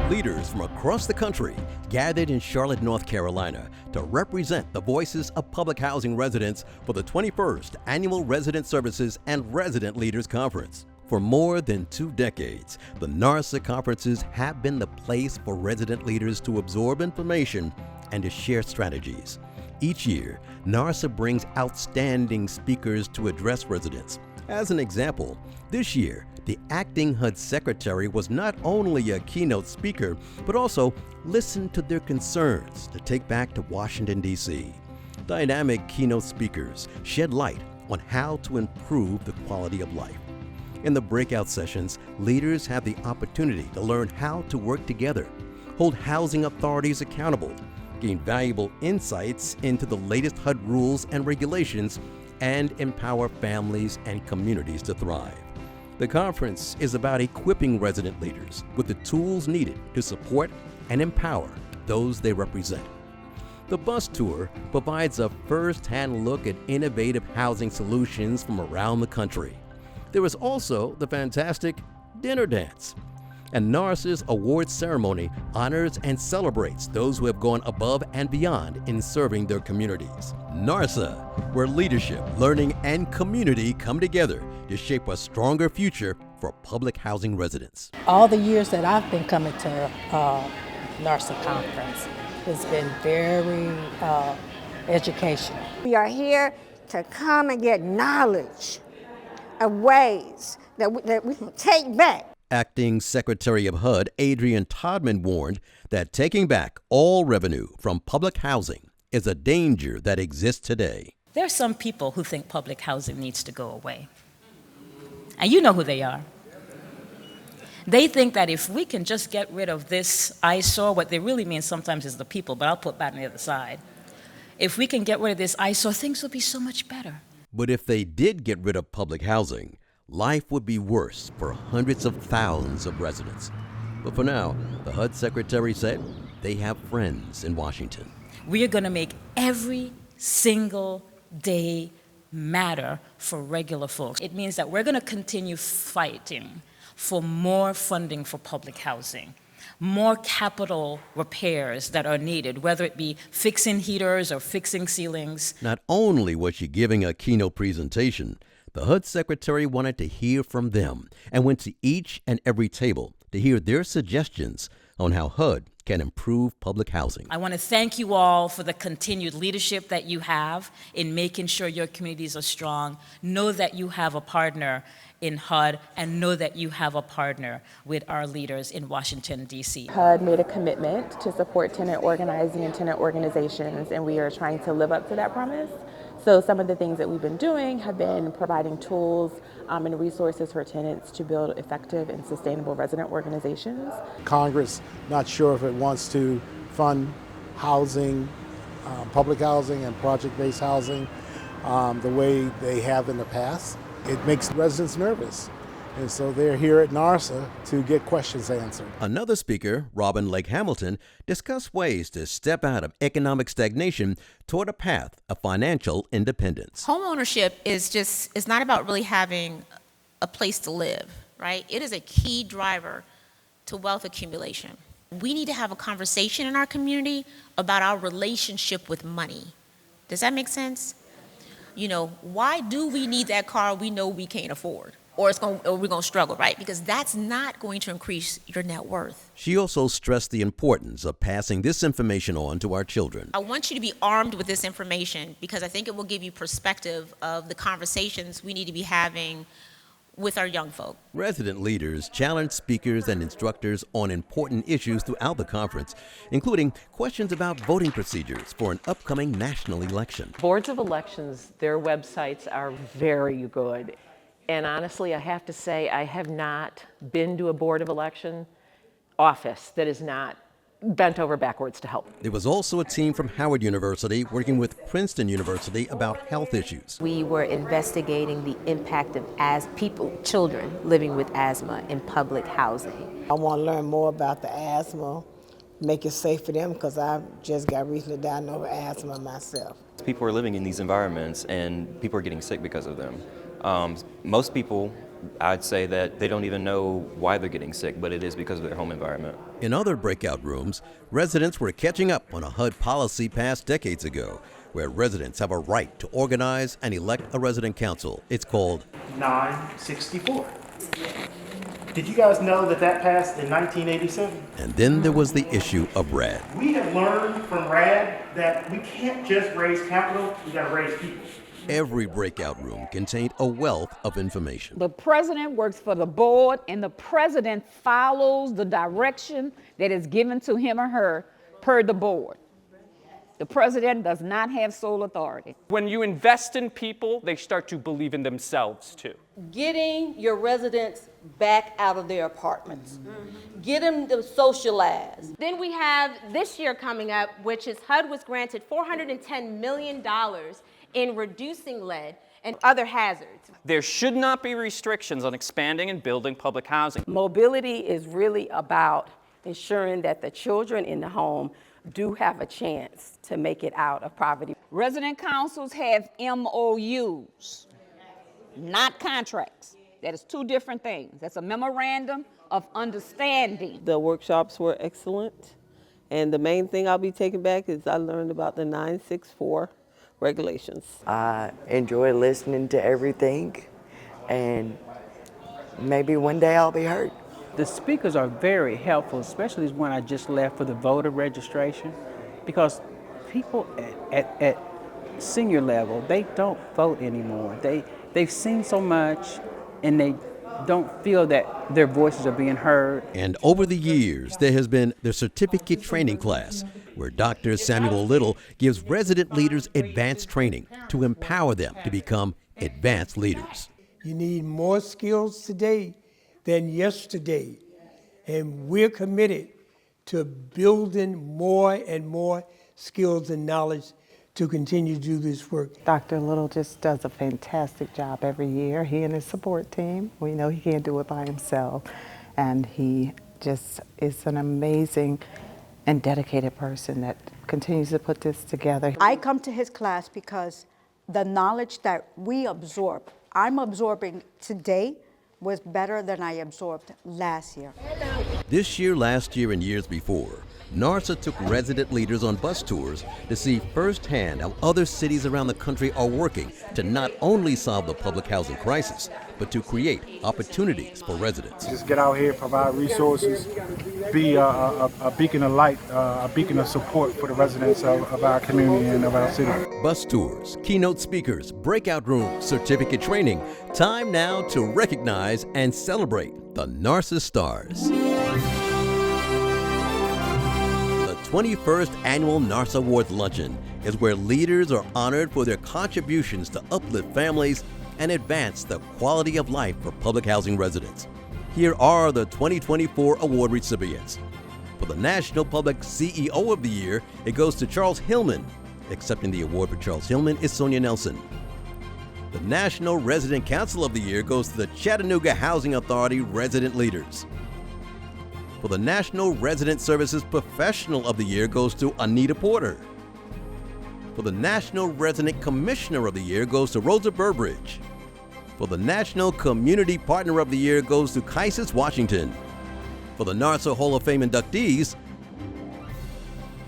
Leaders from across the country gathered in Charlotte, North Carolina to represent the voices of public housing residents for the 21st Annual Resident Services and Resident Leaders Conference. For more than 2 decades, the NAR-SAAH conferences have been the place for resident leaders to absorb information and to share strategies. Each year, NAR-SAAH brings outstanding speakers to address residents. As an example, this year, the acting HUD secretary was not only a keynote speaker, but also listened to their concerns to take back to Washington, D.C. Dynamic keynote speakers shed light on how to improve the quality of life. In the breakout sessions, leaders have the opportunity to learn how to work together, hold housing authorities accountable, gain valuable insights into the latest HUD rules and regulations, and empower families and communities to thrive. The conference is about equipping resident leaders with the tools needed to support and empower those they represent. The bus tour provides a first-hand look at innovative housing solutions from around the country. There is also the fantastic dinner dance. And NAR-SAAH's awards ceremony honors and celebrates those who have gone above and beyond in serving their communities. NAR-SAAH, where leadership, learning, and community come together to shape a stronger future for public housing residents. All the years that I've been coming to NAR-SAAH conference has been very educational. We are here to come and get knowledge of ways that we can take back. Acting Secretary of HUD Adrian Todman warned that taking back all revenue from public housing is a danger that exists today. There are some people who think public housing needs to go away. And you know who they are. They think that if we can just get rid of this eyesore, what they really mean sometimes is the people, but I'll put that on the other side. If we can get rid of this eyesore, things will be so much better. But if they did get rid of public housing, life would be worse for hundreds of thousands of residents. But for now, the HUD secretary said they have friends in Washington. We are going to make every single day matter for regular folks. It means that we're going to continue fighting for more funding for public housing, more capital repairs that are needed, whether it be fixing heaters or fixing ceilings. Not only was she giving a keynote presentation, the HUD secretary wanted to hear from them and went to each and every table to hear their suggestions on how HUD can improve public housing. I want to thank you all for the continued leadership that you have in making sure your communities are strong. Know that you have a partner in HUD and know that you have a partner with our leaders in Washington, D.C. HUD made a commitment to support tenant organizing and tenant organizations, and we are trying to live up to that promise. So some of the things that we've been doing have been providing tools and resources for tenants to build effective and sustainable resident organizations. Congress, not sure if it wants to fund housing, public housing and project-based housing the way they have in the past. It makes residents nervous. And so they're here at NAR-SAAH to get questions answered. Another speaker, Robin Lake Hamilton, discussed ways to step out of economic stagnation toward a path of financial independence. Homeownership is not about really having a place to live, right? It is a key driver to wealth accumulation. We need to have a conversation in our community about our relationship with money. Does that make sense? You know, why do we need that car we know we can't afford? Or we're going to struggle, right? Because that's not going to increase your net worth. She also stressed the importance of passing this information on to our children. I want you to be armed with this information because I think it will give you perspective of the conversations we need to be having with our young folk. Resident leaders challenged speakers and instructors on important issues throughout the conference, including questions about voting procedures for an upcoming national election. Boards of elections, their websites are very good. And honestly, I have to say, I have not been to a Board of Election office that is not bent over backwards to help. There was also a team from Howard University working with Princeton University about health issues. We were investigating the impact of children living with asthma in public housing. I want to learn more about the asthma, make it safe for them, because I just got recently diagnosed with asthma myself. People are living in these environments and people are getting sick because of them. Most people I'd say that they don't even know why they're getting sick, but it is because of their home environment. In other breakout rooms, residents were catching up on a HUD policy passed decades ago, where residents have a right to organize and elect a resident council. It's called NAR-SAAH. Did you guys know that that passed in 1987? And then there was the issue of RAD. We have learned from RAD that we can't just raise capital, we gotta raise people. Every breakout room contained a wealth of information. The president works for the board, and the president follows the direction that is given to him or her per the board. The president does not have sole authority. When you invest in people, they start to believe in themselves too. Getting your residents back out of their apartments. Get them to socialize. Then we have this year coming up, which is HUD was granted $410 million in reducing lead and other hazards. There should not be restrictions on expanding and building public housing. Mobility is really about ensuring that the children in the home do have a chance to make it out of poverty. Resident councils have MOUs, not contracts. That is two different things. That's a memorandum of understanding. The workshops were excellent, and the main thing I'll be taking back is I learned about the 964 regulations. I enjoy listening to everything, and maybe one day I'll be heard. The speakers are very helpful, especially when I just left for the voter registration, because people at senior level, they don't vote anymore. They've seen so much, and they don't feel that their voices are being heard. And over the years, there has been the certificate training class, where Dr. Samuel Little gives resident leaders advanced training to empower them to become advanced leaders. You need more skills today than yesterday, and we're committed to building more and more skills and knowledge to continue to do this work. Dr. Little just does a fantastic job every year. He and his support team, we know he can't do it by himself, and he just is an amazing and dedicated person that continues to put this together. I come to his class because the knowledge that we absorb, I'm absorbing today, was better than I absorbed last year. This year, last year, and years before, NAR-SAAH took resident leaders on bus tours to see firsthand how other cities around the country are working to not only solve the public housing crisis, but to create opportunities for residents. Just get out here, provide resources, be a beacon of light, a beacon of support for the residents of our community and of our city. Bus tours, keynote speakers, breakout rooms, certificate training. Time now to recognize and celebrate the NAR-SAAH stars. The 21st Annual NAR-SAAH Awards Luncheon is where leaders are honored for their contributions to uplift families and advance the quality of life for public housing residents. Here are the 2024 award recipients. For the National Public CEO of the Year, it goes to Charles Hillman. Accepting the award for Charles Hillman is Sonia Nelson. The National Resident Council of the Year goes to the Chattanooga Housing Authority resident leaders. For the National Resident Services Professional of the Year goes to Anita Porter. For the National Resident Commissioner of the Year goes to Rosa Burbridge. For the National Community Partner of the Year goes to Kaisis Washington. For the NAR-SAAH Hall of Fame inductees,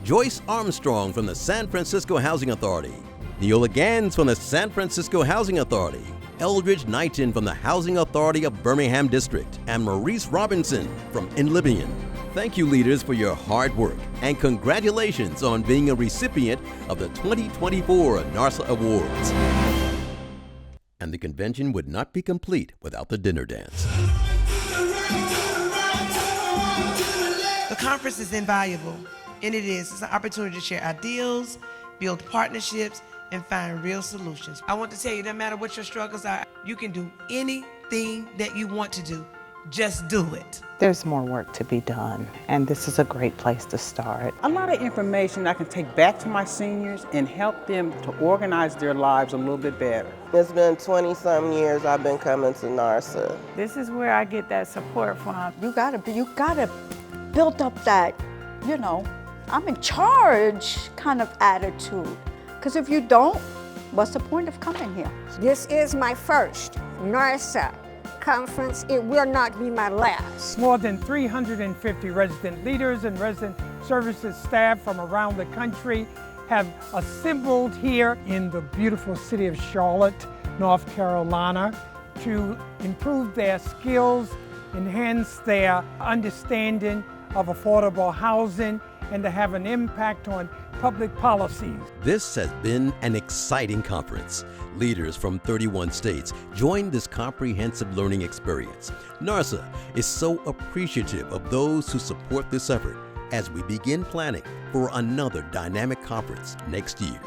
Joyce Armstrong from the San Francisco Housing Authority, Neola Gans from the San Francisco Housing Authority, Eldridge Knighton from the Housing Authority of Birmingham District, and Maurice Robinson from Enlivian. Thank you, leaders, for your hard work, and congratulations on being a recipient of the 2024 NAR-SAAH Awards. And the convention would not be complete without the dinner dance. The conference is invaluable, and it is. It's an opportunity to share ideals, build partnerships, and find real solutions. I want to tell you, no matter what your struggles are, you can do anything that you want to do. Just do it. There's more work to be done, and this is a great place to start. A lot of information I can take back to my seniors and help them to organize their lives a little bit better. It's been 20-some years I've been coming to NAR-SAAH. This is where I get that support from. You gotta build up that, I'm in charge kind of attitude. Because if you don't, what's the point of coming here? This is my first NAR-SAAH conference. It will not be my last. More than 350 resident leaders and resident services staff from around the country have assembled here in the beautiful city of Charlotte, North Carolina, to improve their skills, enhance their understanding of affordable housing, and to have an impact on public policies. This has been an exciting conference. Leaders from 31 states joined this comprehensive learning experience. NAR-SAAH is so appreciative of those who support this effort as we begin planning for another dynamic conference next year.